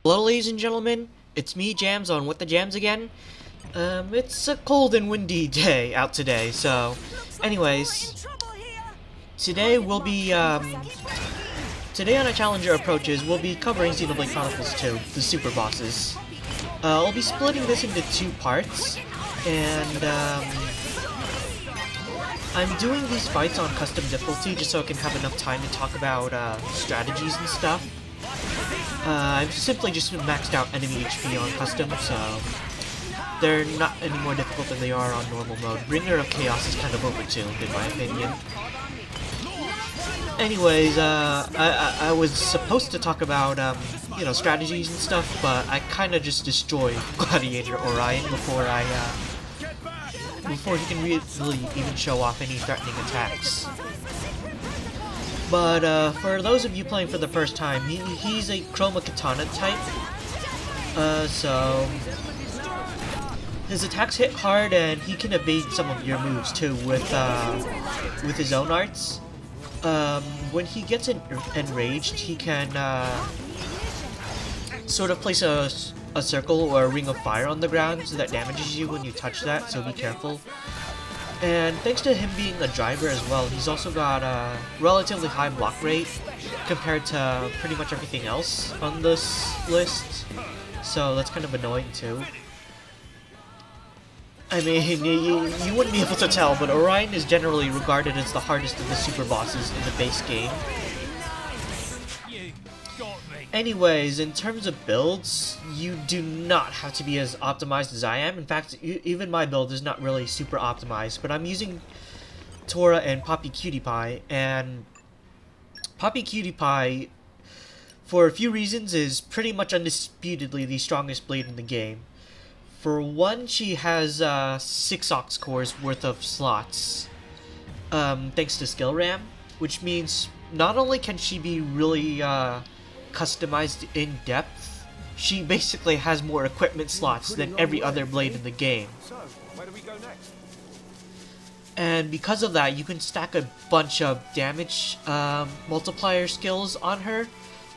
Hello ladies and gentlemen, it's me Jams on What the Jams again. It's a cold and windy day out today, so anyways, today we'll be, today on our Challenger Approaches, we'll be covering Xenoblade Chronicles 2, the Superbosses. I'll be splitting this into two parts, and, I'm doing these fights on custom difficulty just so I can have enough time to talk about, strategies and stuff. I've simply just maxed out enemy HP on custom, so they're not any more difficult than they are on normal mode. Bringer of Chaos is kind of overtuned, in my opinion. Anyways, I was supposed to talk about, you know, strategies and stuff, but I kind of just destroyed Gladiator Orion before he can really even show off any threatening attacks. But for those of you playing for the first time, he's a Chroma Katana type. So his attacks hit hard, and he can evade some of your moves too with his own arts. When he gets enraged, he can sort of place a circle or a ring of fire on the ground so that damages you when you touch that. So be careful. And thanks to him being a driver as well, he's also got a relatively high block rate compared to pretty much everything else on this list. So that's kind of annoying too. I mean, you wouldn't be able to tell, but Orion is generally regarded as the hardest of the super bosses in the base game. Anyways, in terms of builds, you do not have to be as optimized as I am. In fact, even my build is not really super optimized, but I'm using Tora and Poppy Cutie Pie, and Poppy Cutie Pie, for a few reasons, is pretty much undisputedly the strongest blade in the game. For one, she has 6 aux cores worth of slots, thanks to skill RAM, which means not only can she be really customized in depth, she basically has more equipment slots than every other blade in the game. So, where do we go next? And because of that, you can stack a bunch of damage multiplier skills on her,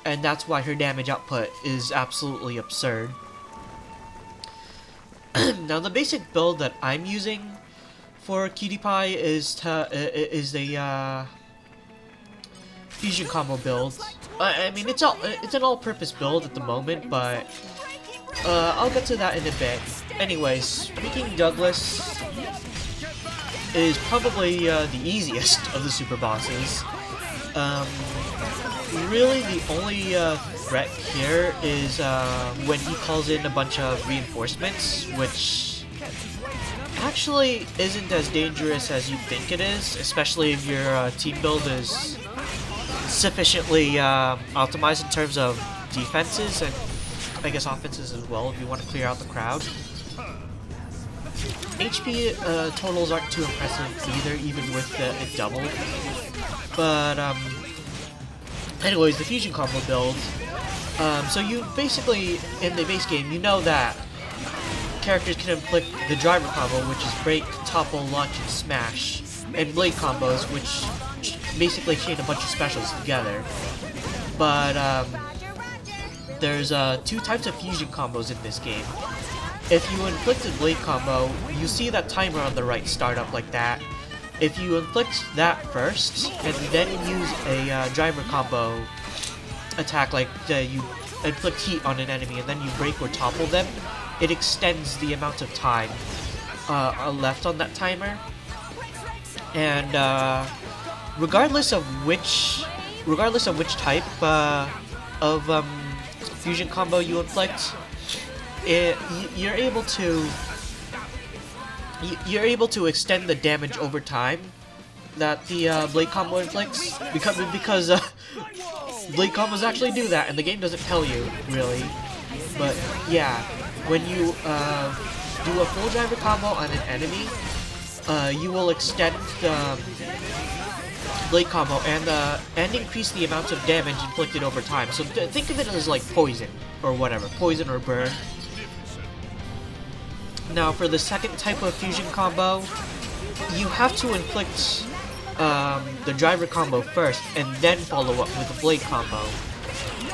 and that's why her damage output is absolutely absurd. Now, the basic build that I'm using for Cutie Pie is a fusion combo build. I mean, it's an all-purpose build at the moment, but I'll get to that in a bit. Anyways, Reeking Douglas is probably the easiest of the super bosses. Really, the only threat here is when he calls in a bunch of reinforcements, which actually isn't as dangerous as you think it is, especially if your team build is sufficiently optimized in terms of defenses and I guess offenses as well if you want to clear out the crowd. HP totals aren't too impressive either, even with it doubled. But anyways, the fusion combo build. So you basically, in the base game, you know that characters can inflict the driver combo, which is break, topple, launch, and smash, and blade combos, which basically chain a bunch of specials together. But there's 2 types of fusion combos in this game. If you inflict a blade combo, you see that timer on the right start up like that. If you inflict that first, and then use a driver combo attack, like you inflict heat on an enemy and then you break or topple them, it extends the amount of time left on that timer. And regardless of which type of fusion combo you inflict, you're able to extend the damage over time that the blade combo inflicts, because blade combos actually do that, and the game doesn't tell you really. But yeah, when you do a full driver combo on an enemy, you will extend the blade combo and increase the amount of damage inflicted over time. So think of it as like poison or whatever, poison or burn. Now for the second type of fusion combo, you have to inflict the driver combo first and then follow up with the blade combo.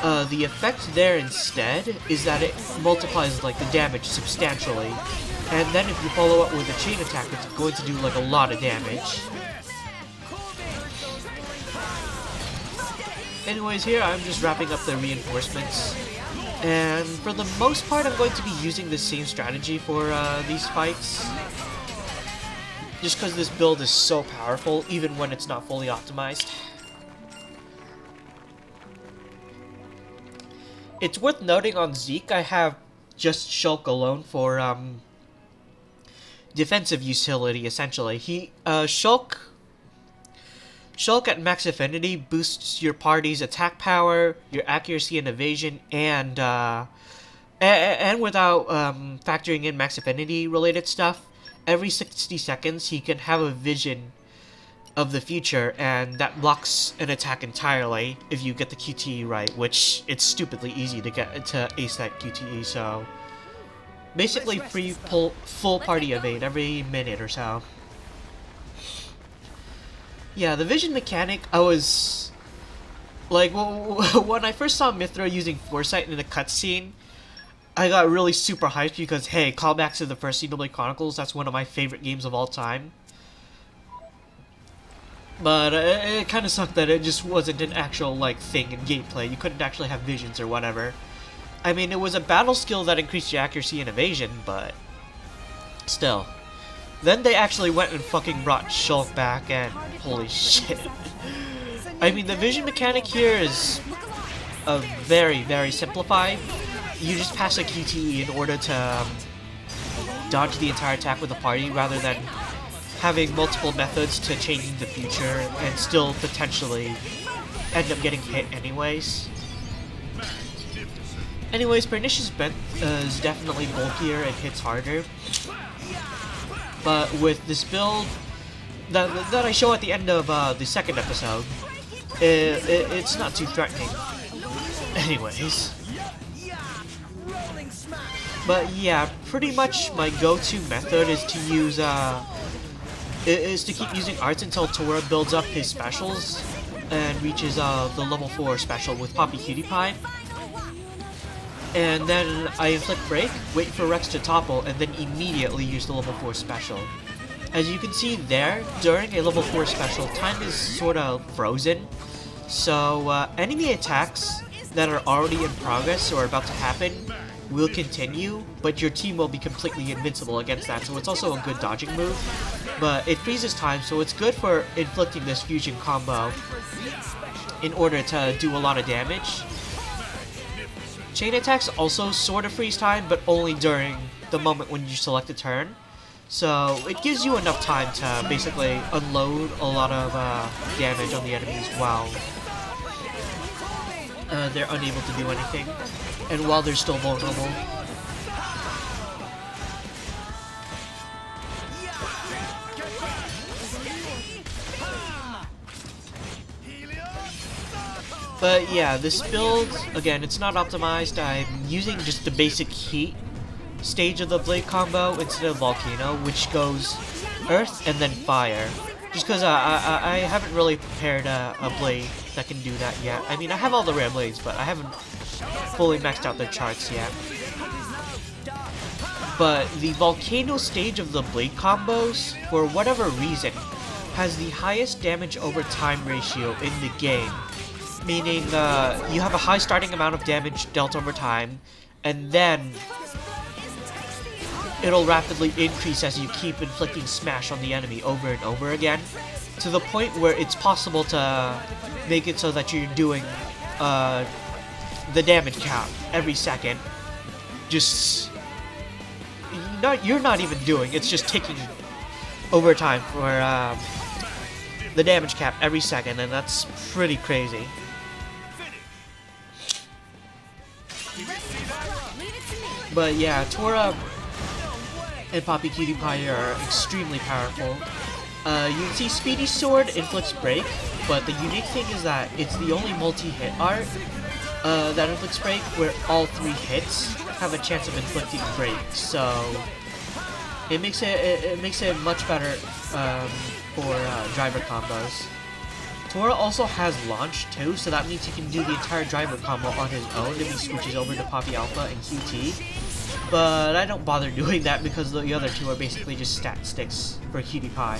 The effect there instead is that it multiplies like the damage substantially, and then if you follow up with a chain attack, it's going to do like a lot of damage. Anyways, here I'm just wrapping up the reinforcements, and for the most part I'm going to be using the same strategy for these fights, just because this build is so powerful even when it's not fully optimized. It's worth noting on Zeke, I have just Shulk alone for defensive utility, essentially. Shulk at max affinity boosts your party's attack power, your accuracy and evasion, and without factoring in max affinity related stuff, every 60 seconds he can have a vision of the future, and that blocks an attack entirely if you get the QTE right, which it's stupidly easy to get to ace that QTE, so basically full party evade every minute or so. Yeah, the vision mechanic, I was like, when I first saw Mythra using Foresight in a cutscene, I got really super hyped because, hey, callbacks to the first Xenoblade Chronicles, that's one of my favorite games of all time. But it kind of sucked that it just wasn't an actual, like, thing in gameplay. You couldn't actually have visions or whatever. I mean, it was a battle skill that increased your accuracy and evasion, but still. Then they actually went and fucking brought Shulk back, and holy shit. I mean, the vision mechanic here is very, very simplified. You just pass a QTE in order to dodge the entire attack with the party, rather than having multiple methods to changing the future and still potentially end up getting hit anyways. Anyways, Pernicious Benf is definitely bulkier and hits harder. But with this build that I show at the end of the second episode, it's not too threatening. Anyways. But yeah, pretty much my go-to method is to use is to keep using arts until Tora builds up his specials and reaches the level 4 special with Poppy Cutie Pie. And then I inflict break, wait for Rex to topple, and then immediately use the level 4 special. As you can see there, during a level 4 special, time is sort of frozen. So enemy attacks that are already in progress or about to happen will continue, but your team will be completely invincible against that, so it's also a good dodging move. But it freezes time, so it's good for inflicting this fusion combo in order to do a lot of damage. Chain attacks also sort of freeze time, but only during the moment when you select a turn. So it gives you enough time to basically unload a lot of damage on the enemies while they're unable to do anything, and while they're still vulnerable. But yeah, this build, again, it's not optimized. I'm using just the basic heat stage of the blade combo instead of volcano, which goes earth and then fire. Just because I haven't really prepared a blade that can do that yet. I mean, I have all the rare blades, but I haven't fully maxed out their charts yet. But the volcano stage of the blade combos, for whatever reason, has the highest damage over time ratio in the game. Meaning, you have a high starting amount of damage dealt over time, and then it'll rapidly increase as you keep inflicting smash on the enemy over and over again, to the point where it's possible to make it so that you're doing the damage count every second. Just you're not even doing, it's just ticking over time for the damage cap every second, and that's pretty crazy. But yeah, Tora and Poppy Cutie Pie are extremely powerful. You can see Speedy Sword inflicts break, but the unique thing is that it's the only multi-hit art that inflicts break, where all 3 hits have a chance of inflicting break. So it makes it much better for driver combos. Tora also has launch too, so that means he can do the entire driver combo on his own if he switches over to Poppy Alpha and QT. But I don't bother doing that because the other two are basically just stat sticks for Cutie Pie.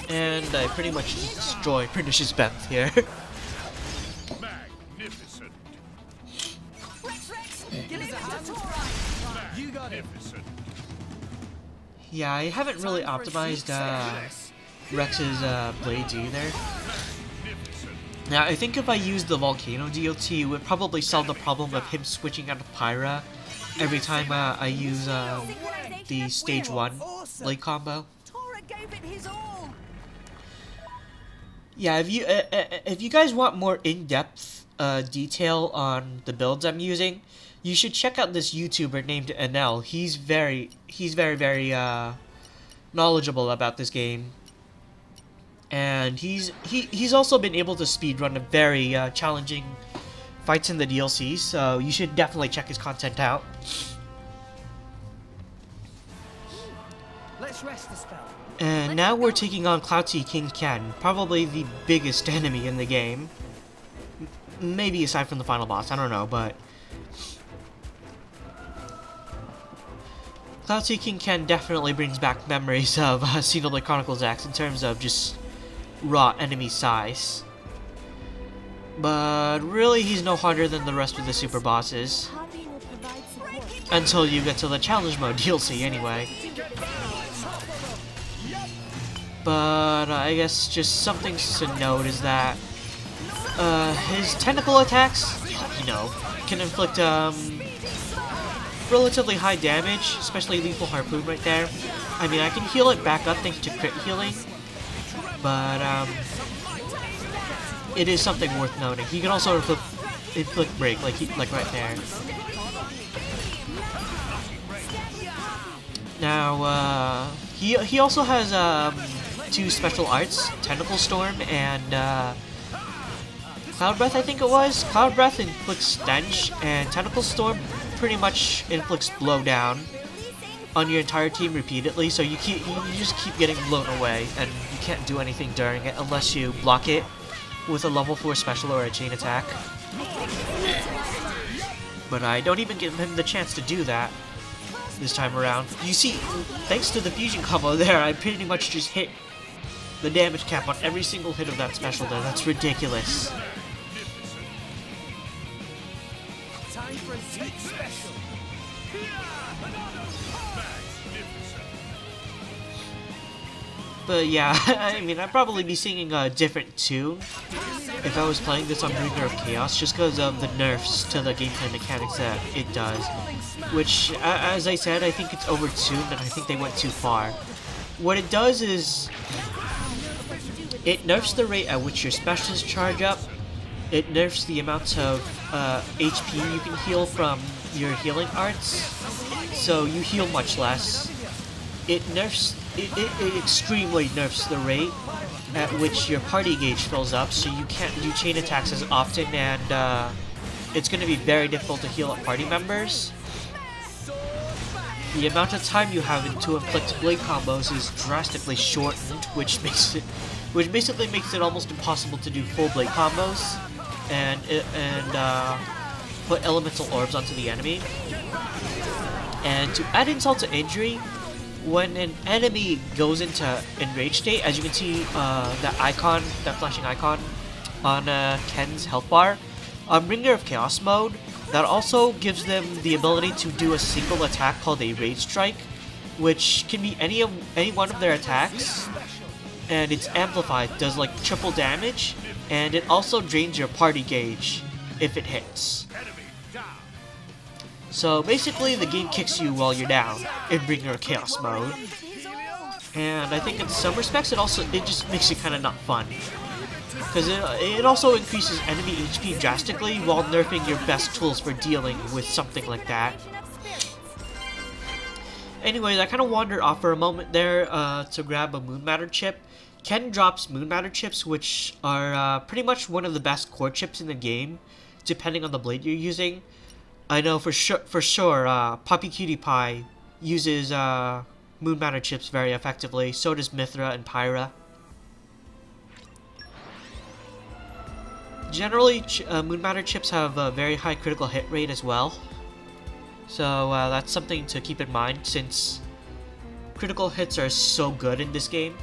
And I pretty much destroy Pernicious Benf here. Magnificent. You got it. Yeah, I haven't really optimized Rex's blades either. Now, I think if I used the Volcano DLT, it would probably solve the problem of him switching out of Pyra every time I use the stage 1 blade combo. Yeah, if you guys want more in-depth detail on the builds I'm using, you should check out this YouTuber named Anel. He's very knowledgeable about this game, and he's also been able to speedrun a very challenging fights in the DLC. So you should definitely check his content out. Let's rest the spell. And now we're taking on Cloudsea King Ken, probably the biggest enemy in the game. Maybe aside from the final boss, I don't know, but Cloudsea King Ken definitely brings back memories of Xenoblade Chronicles X in terms of just raw enemy size. But really, he's no harder than the rest of the super bosses. Until you get to the challenge mode DLC anyway. But I guess just some things to note is that his tentacle attacks, you know, can inflict relatively high damage, especially lethal harpoon right there. I mean, I can heal it back up thanks to crit healing, but it is something worth noting. He can also inflict break, like right there. Now, he also has 2 special arts, Tentacle Storm and Cloud Breath, I think it was. Cloud Breath inflicts Stench, and Tentacle Storm pretty much inflicts Blowdown on your entire team repeatedly, so you just keep getting blown away, and you can't do anything during it unless you block it with a level 4 special or a chain attack. But I don't even give him the chance to do that this time around. You see, thanks to the fusion combo there, I pretty much just hit the damage cap on every single hit of that special there. That's ridiculous. But yeah, I mean, I'd probably be singing a different tune if I was playing this on Bringer of Chaos, just because of the nerfs to the gameplay mechanics that it does. Which, as I said, I think it's overtuned, and I think they went too far. What it does is, it nerfs the rate at which your specials charge up, it nerfs the amount of HP you can heal from your healing arts, so you heal much less. It extremely nerfs the rate at which your party gauge fills up, so you can't do chain attacks as often, and it's going to be very difficult to heal up party members. The amount of time you have to inflict blade combos is drastically shortened, which basically makes it almost impossible to do full blade combos and put elemental orbs onto the enemy. And to add insult to injury, when an enemy goes into enraged state, as you can see that icon, that flashing icon on Ken's health bar, on Bringer of Chaos mode, that also gives them the ability to do a single attack called a Rage Strike, which can be any one of their attacks, and it's amplified, does like triple damage, and it also drains your party gauge if it hits. So basically, the game kicks you while you're down in Bringer of Chaos mode, and I think in some respects it just makes it kind of not fun, because it also increases enemy HP drastically while nerfing your best tools for dealing with something like that. Anyways, I kind of wandered off for a moment there to grab a Moon Matter chip. Ken drops Moon Matter chips, which are pretty much one of the best core chips in the game, depending on the blade you're using. I know for sure, Poppy Cutie Pie uses Moon Matter chips very effectively. So does Mithra and Pyra. Generally, Moon Matter chips have a very high critical hit rate as well. So that's something to keep in mind since critical hits are so good in this game.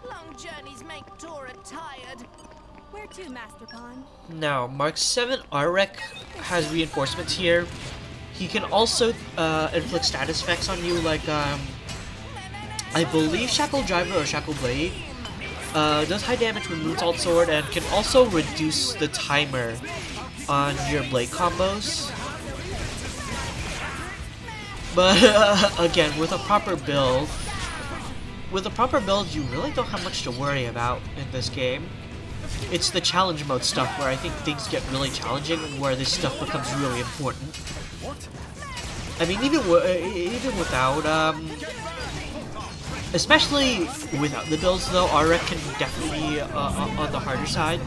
Long journeys make Tora tired. Where to, Master Pawn? Now, Mark 7 Arek has reinforcements here. He can also inflict status effects on you, like I believe Shackle Driver or Shackle Blade. Does high damage with Moonsault Sword and can also reduce the timer on your blade combos. But again, with a proper build, you really don't have much to worry about in this game. It's the challenge mode stuff where I think things get really challenging and where this stuff becomes really important. I mean, even without, especially without the builds though, Arek can definitely be on the harder side.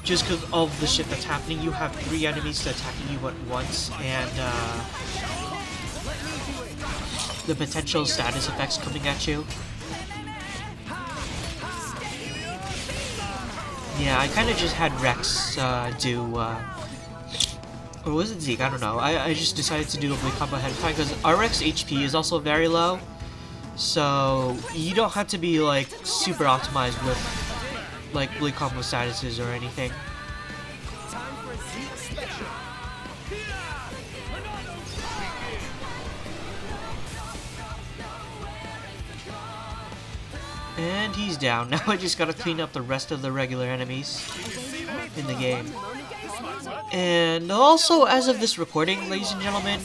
Just because of all the shit that's happening, you have 3 enemies attacking you at once, and the potential status effects coming at you. Yeah, I kind of just had Rex or was it Zeke? I don't know. I just decided to do a blade combo ahead of time because Rek's HP is also very low. So you don't have to be like super optimized with like blade combo statuses or anything. And he's down. Now I just gotta clean up the rest of the regular enemies in the game. And also, as of this recording, ladies and gentlemen,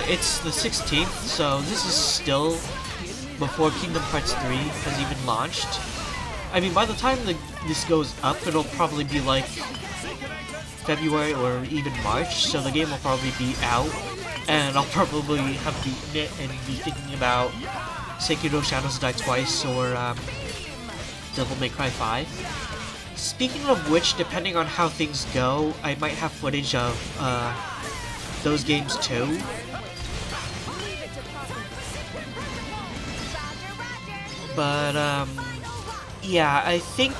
it's the 16th, so this is still before Kingdom Hearts 3 has even launched. I mean, by the time this goes up, it'll probably be like February or even March, so the game will probably be out, and I'll probably have beaten it and be thinking about Sekiro Shadows Die Twice or Devil May Cry 5. Speaking of which, depending on how things go, I might have footage of those games too. But yeah, I think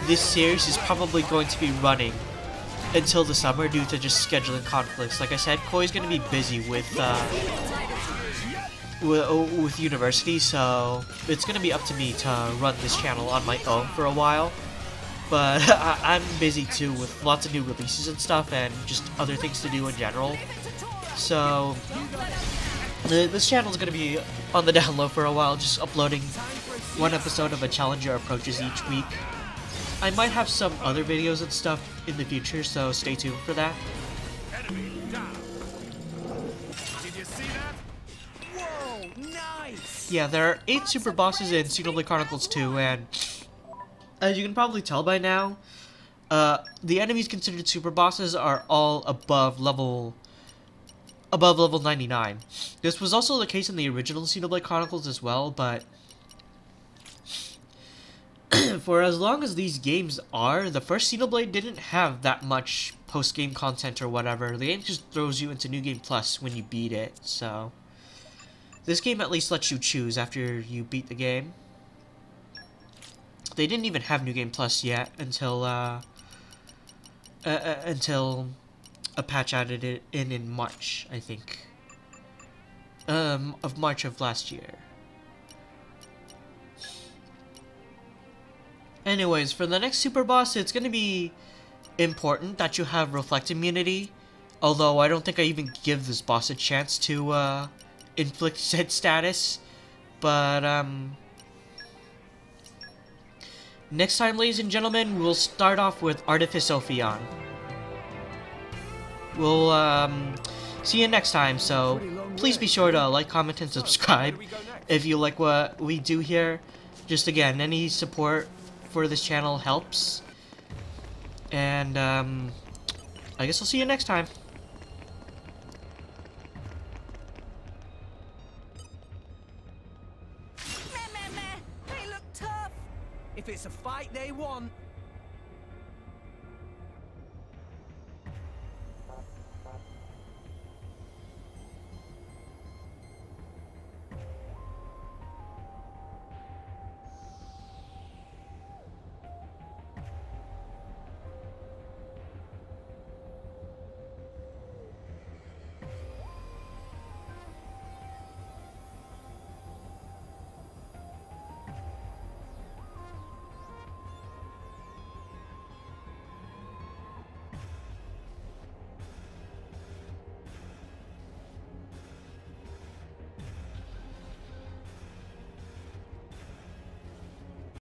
this series is probably going to be running until the summer due to just scheduling conflicts. Like I said, Koi's going to be busy with university, so it's going to be up to me to run this channel on my own for a while. But I'm busy too with lots of new releases and stuff and just other things to do in general. So this channel is going to be on the down low for a while, just uploading one episode of a Challenger Approaches each week. I might have some other videos and stuff in the future, so stay tuned for that. Did you see that? Whoa, nice! Yeah, there are 8 super bosses in Xenoblade Chronicles 2, and as you can probably tell by now, the enemies considered super bosses are all above level 99. This was also the case in the original Xenoblade Chronicles as well, but for as long as these games are, the first Xenoblade didn't have that much post-game content or whatever. The game just throws you into New Game Plus when you beat it, so this game at least lets you choose after you beat the game. They didn't even have New Game Plus yet until a patch added it in March, I think. Of March of last year. Anyways, for the next super boss, it's gonna be important that you have Reflect Immunity. Although I don't think I even give this boss a chance to inflict said status. But next time, ladies and gentlemen, we'll start off with Artifice Ophion. We'll see you next time, so please be sure to like, comment, and subscribe if you like what we do here. Just again, any support for this channel helps. And I guess I'll see you next time. They look tough. If it's a fight they want,